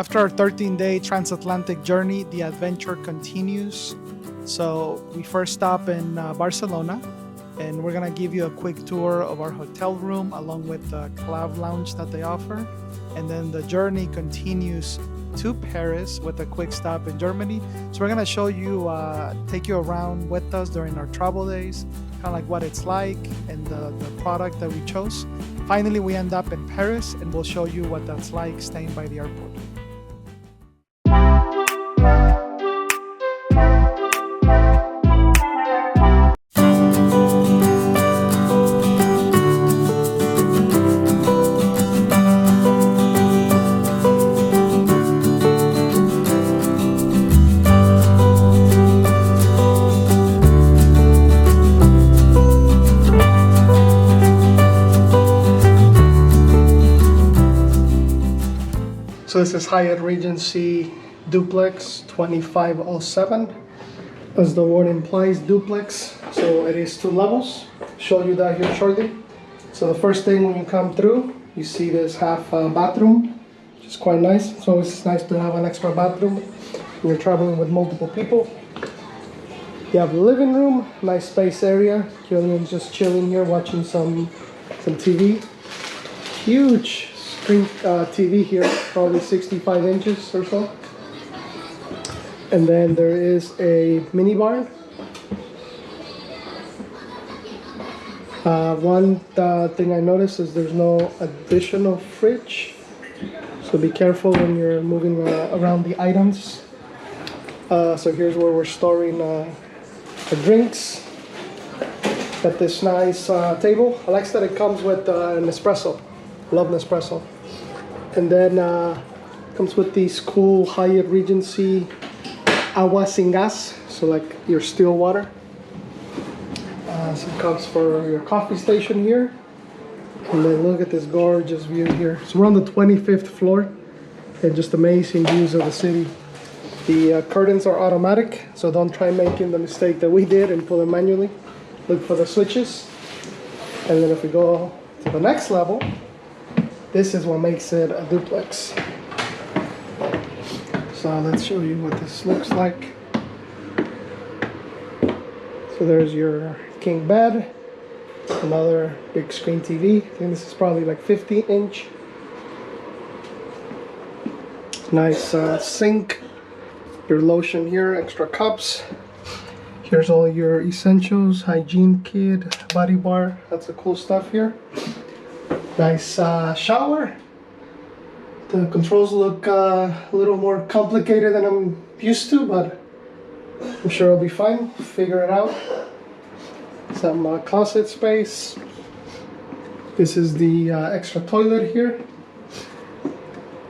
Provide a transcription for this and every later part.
After our 13-day transatlantic journey, the adventure continues. So we first stop in Barcelona, and we're gonna give you a quick tour of our hotel room along with the club lounge that they offer. And then the journey continues to Paris with a quick stop in Germany. So we're gonna show you, take you around with us during our travel days, kind of like what it's like and the product that we chose. Finally, we end up in Paris, and we'll show you what that's like staying by the airport. So this is Hyatt Regency Duplex 2507. As the word implies, duplex. So it is 2 levels. Show you that here shortly. So the first thing when you come through, you see this half bathroom, which is quite nice. It's always nice to have an extra bathroom when you're traveling with multiple people. You have the living room, nice space area. Julian's just chilling here watching some TV. Huge screen TV here, probably 65 inches or so. And then there is a mini bar. One thing I noticed is there's no additional fridge, so be careful when you're moving around the items. So here's where we're storing the drinks. Got this nice table. I like that it comes with an espresso. Love Nespresso. And then comes with these cool Hyatt Regency agua sin gas, so like your still water. So it comes for your coffee station here. And then look at this gorgeous view here. So we're on the 25th floor, and just amazing views of the city. The curtains are automatic, so don't try making the mistake that we did and pull them manually. Look for the switches. And then if we go to the next level, this is what makes it a duplex. So let's show you what this looks like. So there's your king bed, another big screen TV. I think this is probably like 50-inch. Nice sink, your lotion here, extra cups. Here's all your essentials, hygiene kit, body bar. That's the cool stuff here. Nice shower. The controls look a little more complicated than I'm used to, but I'm sure I'll be fine. Figure it out. Some closet space. This is the extra toilet here.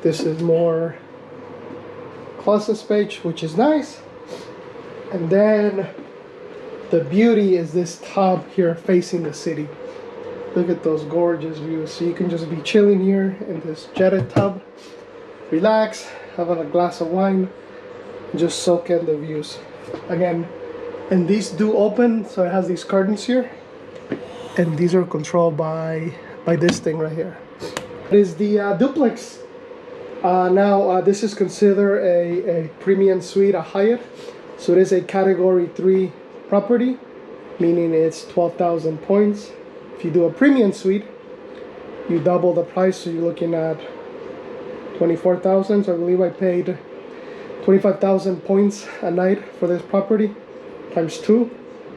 This is more closet space, which is nice. And then the beauty is this tub here facing the city. Look at those gorgeous views. So you can just be chilling here in this jetted tub, relax, have a glass of wine, and just soak in the views. Again, and these do open, so it has these curtains here, and these are controlled by this thing right here. It is the duplex. Now this is considered a premium suite, a Hyatt. So it is a category 3 property, meaning it's 12,000 points. If you do a premium suite, you double the price, so you're looking at 24,000. So I believe I paid 25,000 points a night for this property, times 2.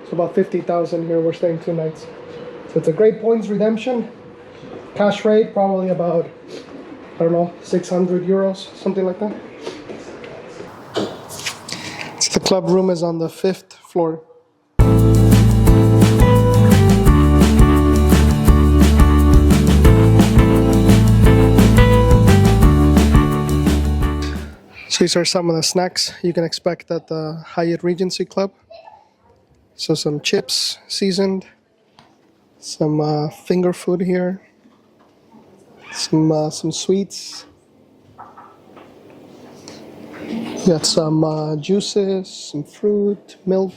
So about 50,000 here. We're staying 2 nights. So it's a great points redemption. Cash rate probably about, I don't know, 600 euros, something like that. So the club room is on the 5th floor. So these are some of the snacks you can expect at the Hyatt Regency Club. So some chips, seasoned, some finger food here, some sweets. Got some juices, some fruit, milk.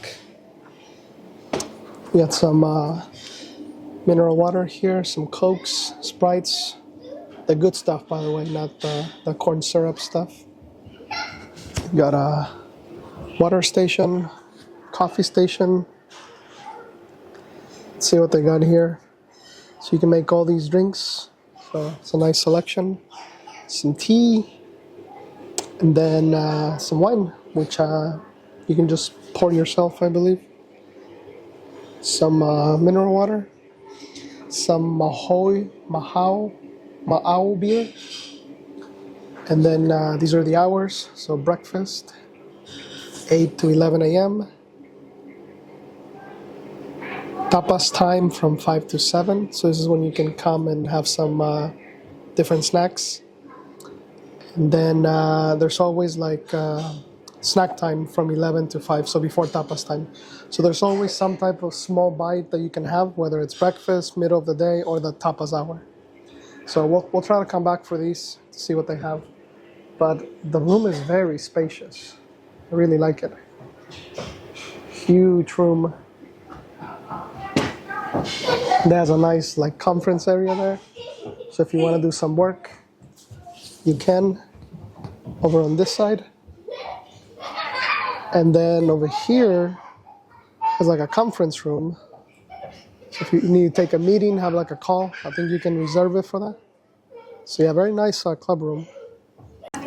We got some mineral water here, some Cokes, Sprites. The good stuff, by the way, not the corn syrup stuff. Got a water station, coffee station. Let's see what they got here. So you can make all these drinks. So it's a nice selection. Some tea, and then some wine, which you can just pour yourself, I believe. Some mineral water, some Ma'au beer, and then these are the hours. So breakfast, 8 to 11 a.m. Tapas time from 5 to 7. So this is when you can come and have some different snacks. And then there's always like snack time from 11 to 5, so before tapas time. So there's always some type of small bite that you can have, whether it's breakfast, middle of the day, or the tapas hour. So we'll try to come back for these to see what they have. But the room is very spacious. I really like it. Huge room. There's a nice like conference area there. So if you want to do some work, you can. Over on this side. And then over here is like a conference room. So if you need to take a meeting, have like a call, I think you can reserve it for that. So yeah, very nice club room.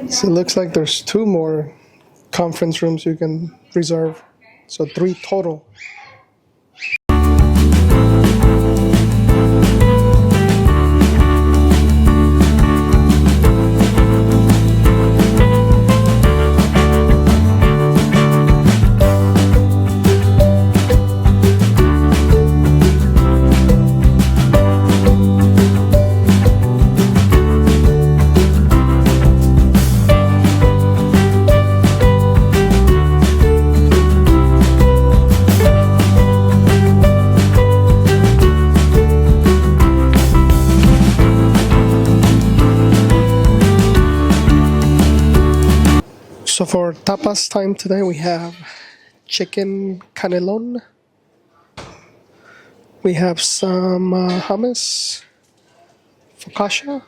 So it looks like there's 2 more conference rooms you can reserve. So 3 total. So for tapas time today, we have chicken canelon. We have some hummus, focaccia,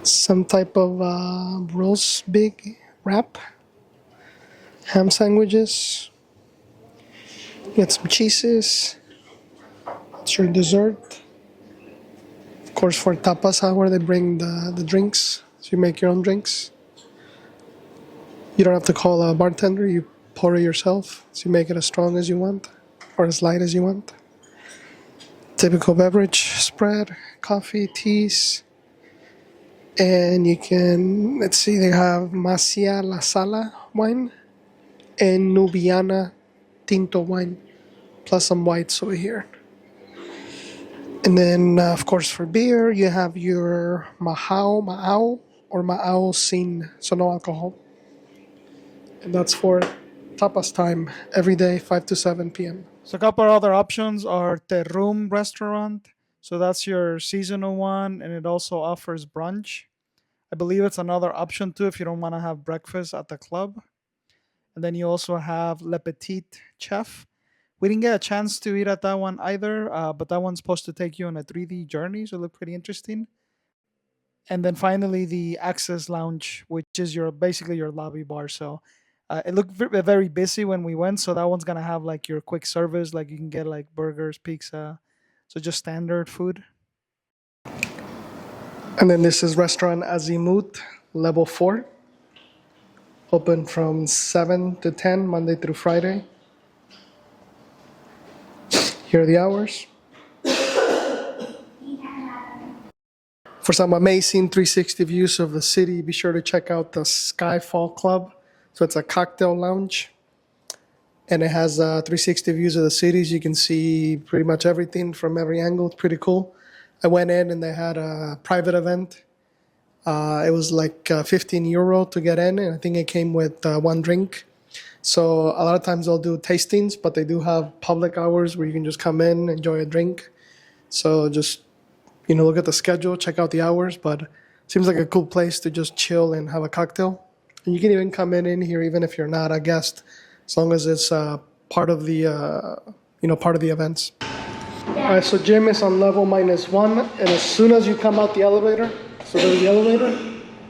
some type of roast big wrap, ham sandwiches. Get some cheeses. It's your dessert. Of course, for tapas hour, they bring the drinks. So you make your own drinks. You don't have to call a bartender, you pour it yourself. So you make it as strong as you want or as light as you want. Typical beverage spread, coffee, teas. And you can, let's see, they have Masia La Sala wine and Nubiana Tinto wine, plus some whites over here. And then, of course, for beer, you have your Ma'au or Ma'au Sin, so no alcohol. And that's for tapas time every day, 5 to 7 p.m. So a couple of other options are Terrum restaurant. So that's your seasonal one, and it also offers brunch. I believe it's another option too if you don't want to have breakfast at the club. And then you also have Le Petit Chef. We didn't get a chance to eat at that one either, but that one's supposed to take you on a 3D journey, so it looked pretty interesting. And then finally, the Access Lounge, which is your basically your lobby bar. So it looked very busy when we went. So that one's gonna have like your quick service, like you can get like burgers, pizza, so just standard food. And then this is restaurant Azimut, level 4. Open from 7 to 10, Monday through Friday. Here are the hours. For some amazing 360 views of the city, be sure to check out the Skyfall Club. So it's a cocktail lounge. And it has 360 views of the cities. You can see pretty much everything from every angle. It's pretty cool. I went in and they had a private event. It was like €15 to get in, and I think it came with 1 drink. So a lot of times they'll do tastings, but they do have public hours where you can just come in, enjoy a drink. So just, look at the schedule, check out the hours, but it seems like a cool place to just chill and have a cocktail. And you can even come in here even if you're not a guest, as long as it's part of the, part of the events. All right, so gym is on level -1, and as soon as you come out the elevator, so there's the elevator,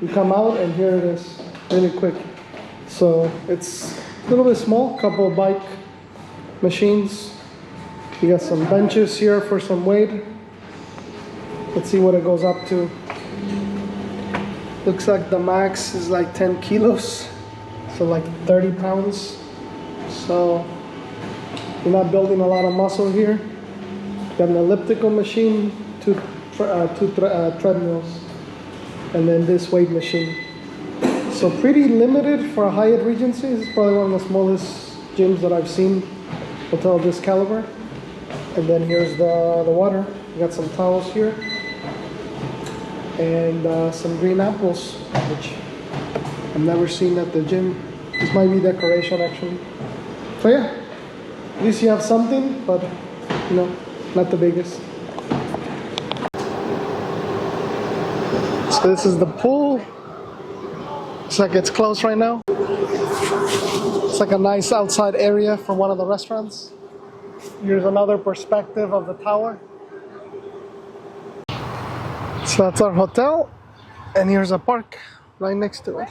You come out and here it is, really quick. So it's a little bit small, couple of bike machines. You got some benches here for some weight. Let's see what it goes up to. Looks like the max is like 10 kilos, so like 30 pounds. So you're not building a lot of muscle here. Got an elliptical machine, two treadmills, and then this weight machine. So pretty limited for a Hyatt Regency. This is probably one of the smallest gyms that I've seen, hotel of this caliber. And then here's the water. You got some towels here. And some green apples, which I've never seen at the gym. This might be decoration actually. So yeah, at least you have something, but you know, not the biggest. So this is the pool. Looks like it's closed right now. It's like a nice outside area for one of the restaurants. Here's another perspective of the tower. So that's our hotel, and here's a park right next to it.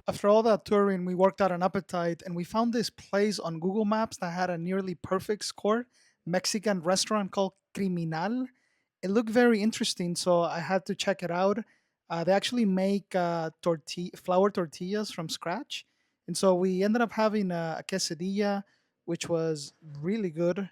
After all that touring, we worked out an appetite and we found this place on Google Maps that had a nearly perfect score, Mexican restaurant called Kriminal. It looked very interesting, so I had to check it out. They actually make flour tortillas from scratch. And so we ended up having a quesadilla, which was really good.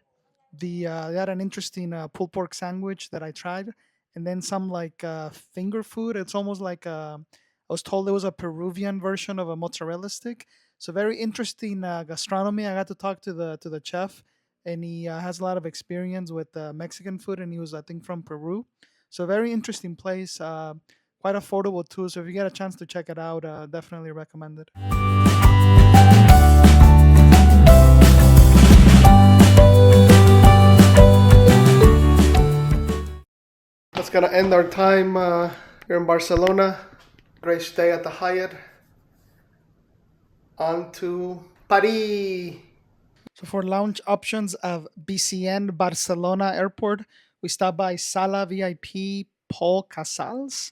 They had an interesting pulled pork sandwich that I tried, and then some like finger food. It's almost like I was told it was a Peruvian version of a mozzarella stick. So very interesting gastronomy. I got to talk to the chef, and he has a lot of experience with Mexican food, and he was I think from Peru. So very interesting place. Quite affordable too. So if you get a chance to check it out, definitely recommend it. That's gonna end our time here in Barcelona. Great stay at the Hyatt. On to Paris. So for lounge options of BCN Barcelona Airport, we stopped by Sala VIP Pau Casals,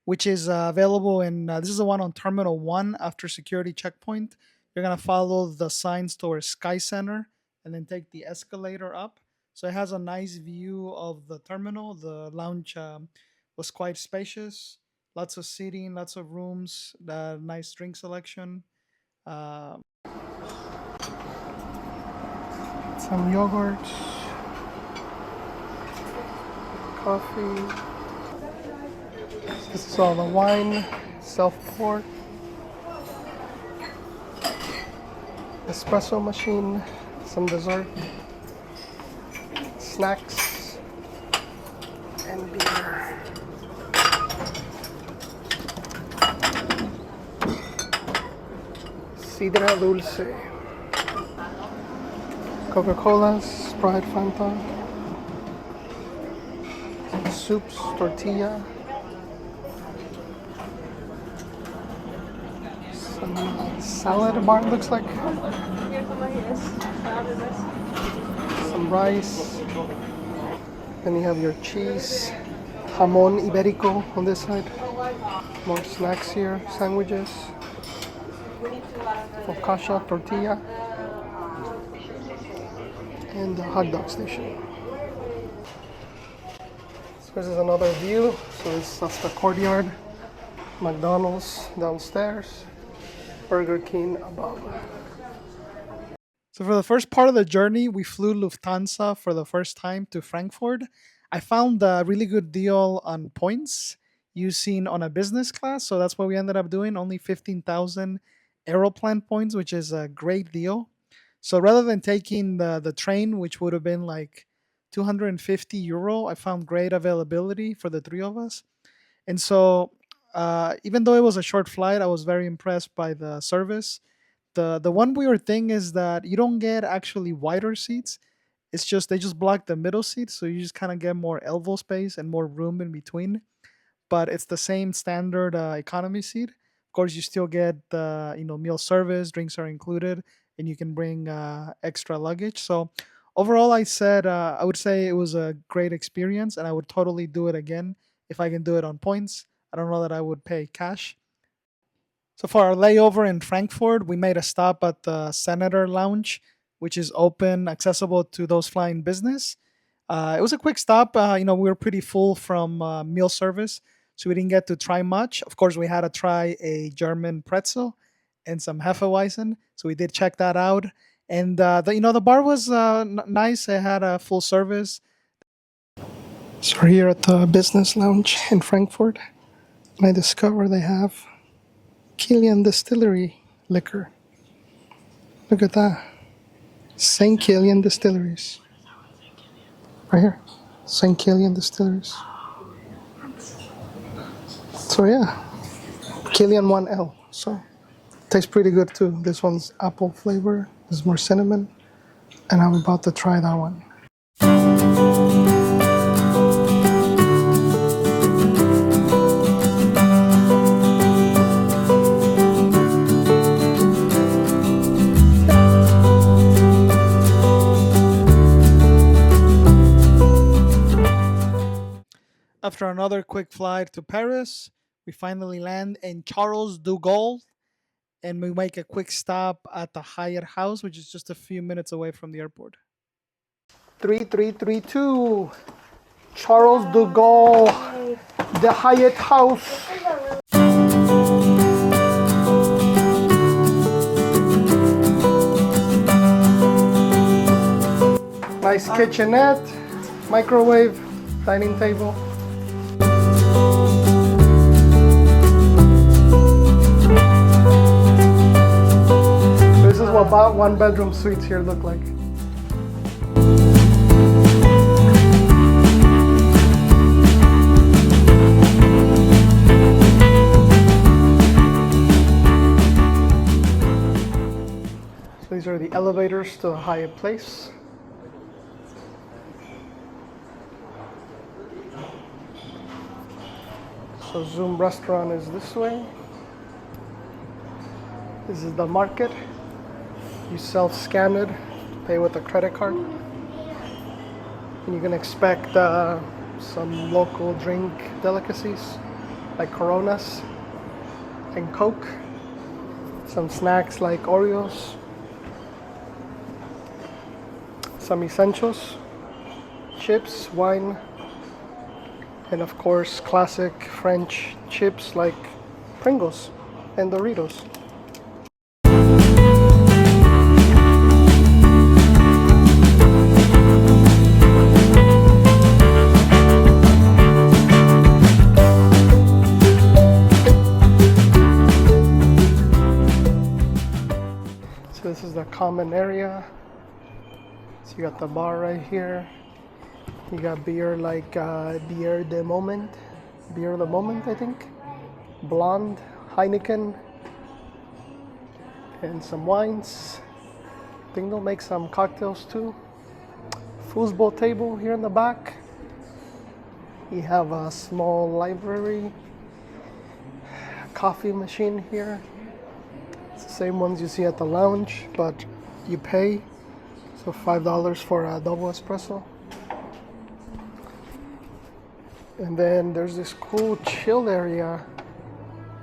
which is available in, this is the one on Terminal 1 after security checkpoint. You're going to follow the signs towards Sky Center and then take the escalator up. So it has a nice view of the terminal. The lounge was quite spacious. Lots of seating, lots of rooms, nice drink selection. Some yogurt, coffee. This is all the wine, self-poured. Espresso machine, some dessert, snacks, and beer. Sidra dulce. Coca-Cola, Sprite, Fanta. Soups, tortilla. Some salad bar looks like. Some rice. Then you have your cheese. Jamón ibérico on this side. More snacks here, sandwiches. Focaccia, tortilla. And the hot dog station. So this is another view. So that's the courtyard. McDonald's downstairs. Burger King above. So for the first part of the journey, we flew Lufthansa for the first time to Frankfurt. I found a really good deal on points using on a business class, so that's what we ended up doing. Only 15,000 Aeroplan points, which is a great deal. So rather than taking the train, which would have been like 250 euro, I found great availability for the three of us. And so even though it was a short flight, I was very impressed by the service. The one weird thing is that you don't get actually wider seats. It's just they just block the middle seats, so you just kind of get more elbow space and more room in between. But it's the same standard economy seat. Of course, you still get the meal service, drinks are included, and you can bring extra luggage. So overall, I would say it was a great experience, and I would totally do it again if I can do it on points. I don't know that I would pay cash. So for our layover in Frankfurt, we made a stop at the Senator Lounge, which is open, accessible to those flying business. It was a quick stop. We were pretty full from meal service, so we didn't get to try much. Of course, we had to try a German pretzel and some Hefeweizen, so we did check that out. And the bar was nice. It had a full service. So we're here at the business lounge in Frankfurt, and I discover they have Kilian Distillery liquor. Look at that. St. Kilian Distilleries. Right here. St. Kilian Distilleries. So yeah. Kilian 1L. So tastes pretty good too. This one's apple flavor. This is more cinnamon. And I'm about to try that one. After another quick flight to Paris, we finally land in Charles de Gaulle, and we make a quick stop at the Hyatt House, which is just a few minutes away from the airport. 3332 Charles de Gaulle, the Hyatt House. Nice kitchenette, microwave, dining table. This is what about one-bedroom suites here look like. So these are the elevators to the Hyatt Place. So Zoom restaurant is this way. This is the market. You self-scan it, pay with a credit card. And you can expect some local drink delicacies like Coronas and Coke. Some snacks like Oreos. Some essentials, chips, wine, and of course classic French chips like Pringles and Doritos. So this is the common area. So you got the bar right here. You got beer like Beer de Moment, I think. Blonde, Heineken, and some wines. I think they'll make some cocktails too. Foosball table here in the back. You have a small library, coffee machine here, It's the same ones you see at the lounge, but you pay. So $5 for a double espresso. And then there's this cool chill area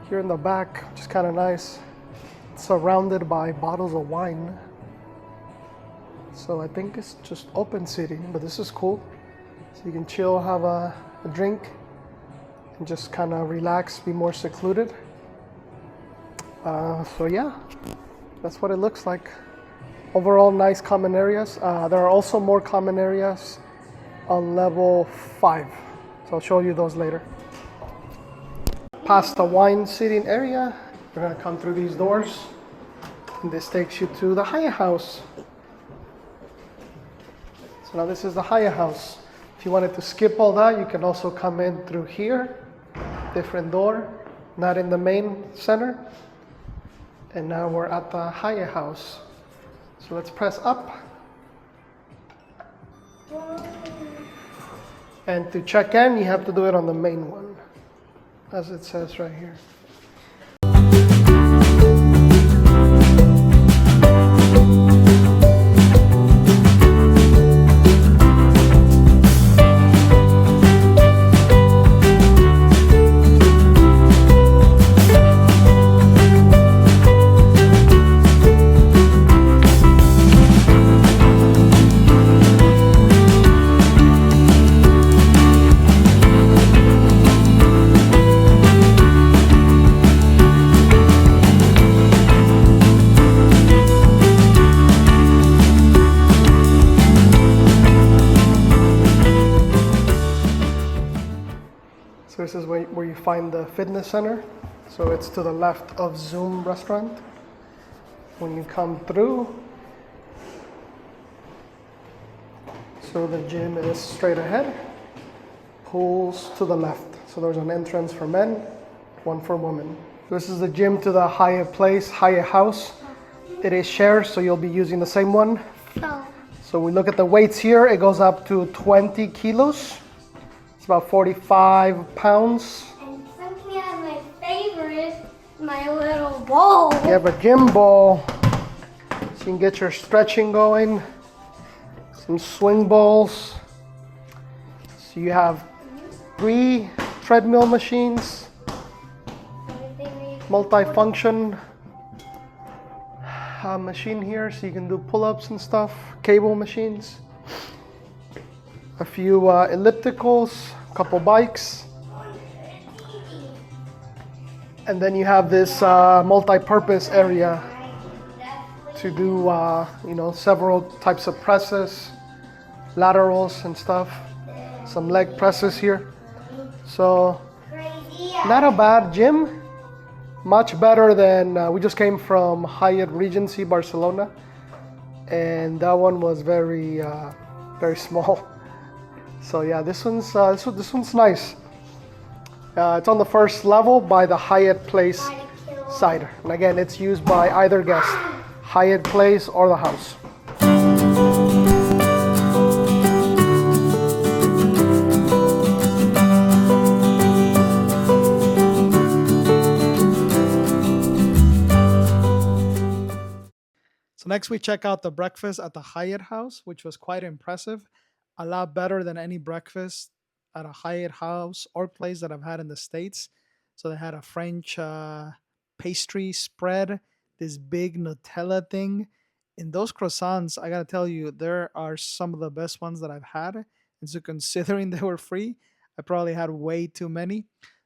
here in the back, which is kind of nice. It's surrounded by bottles of wine. So I think it's just open seating, but this is cool. So you can chill, have a drink, and just kind of relax, be more secluded. So yeah, that's what it looks like. Overall, nice common areas. There are also more common areas on level 5. So I'll show you those later. Past the wine seating area, you're gonna come through these doors. And this takes you to the Hyatt house. So now this is the Hyatt house. If you wanted to skip all that, you can also come in through here. Different door, not in the main center. And now we're at the Hyatt house. So let's press up. And to check in, you have to do it on the main one, as it says right here. So this is where you find the fitness center. So it's to the left of Zoom restaurant. When you come through, so the gym is straight ahead, pools to the left. So there's an entrance for men, one for women. This is the gym to the Hyatt place, Hyatt house. It is shared, so you'll be using the same one. So we look at the weights here, it goes up to 20 kilos. About 45 pounds. And something else, my favorite, my little ball. You have a gym ball, so you can get your stretching going. Some swing balls. So you have 3 treadmill machines, multi-function machine here, so you can do pull-ups and stuff, cable machines. A few ellipticals, a couple bikes. And then you have this multi-purpose area to do, several types of presses, laterals and stuff. Some leg presses here. So, not a bad gym. Much better than, we just came from Hyatt Regency Barcelona. And that one was very small. So yeah, this one's nice. It's on the first level by the Hyatt Place side. And again, it's used by either guest, Hyatt Place or the house. So next we check out the breakfast at the Hyatt house, which was quite impressive. A lot better than any breakfast at a Hyatt house or place that I've had in the States. So they had a French pastry spread, this big Nutella thing. And those croissants, I gotta tell you, there are some of the best ones that I've had. And so considering they were free, I probably had way too many.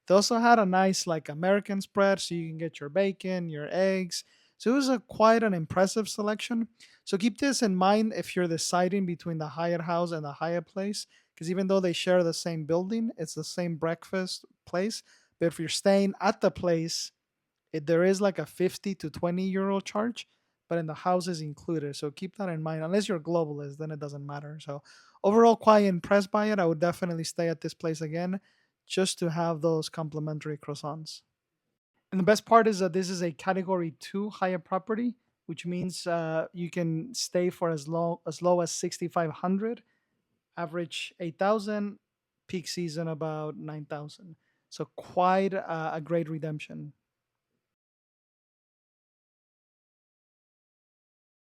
They also had a nice like American spread, so you can get your bacon, your eggs. So it was quite an impressive selection. So keep this in mind if you're deciding between the Hyatt house and the Hyatt place, because even though they share the same building, it's the same breakfast place. But if you're staying at the place, there is like a 50 to 20 euro charge, but in the house is included. So keep that in mind. Unless you're globalist, then it doesn't matter. So overall, quite impressed by it. I would definitely stay at this place again just to have those complimentary croissants. And the best part is that this is a category 2 Hyatt property, which means you can stay for as low as 6,500, average 8,000, peak season about 9,000. So quite a great redemption.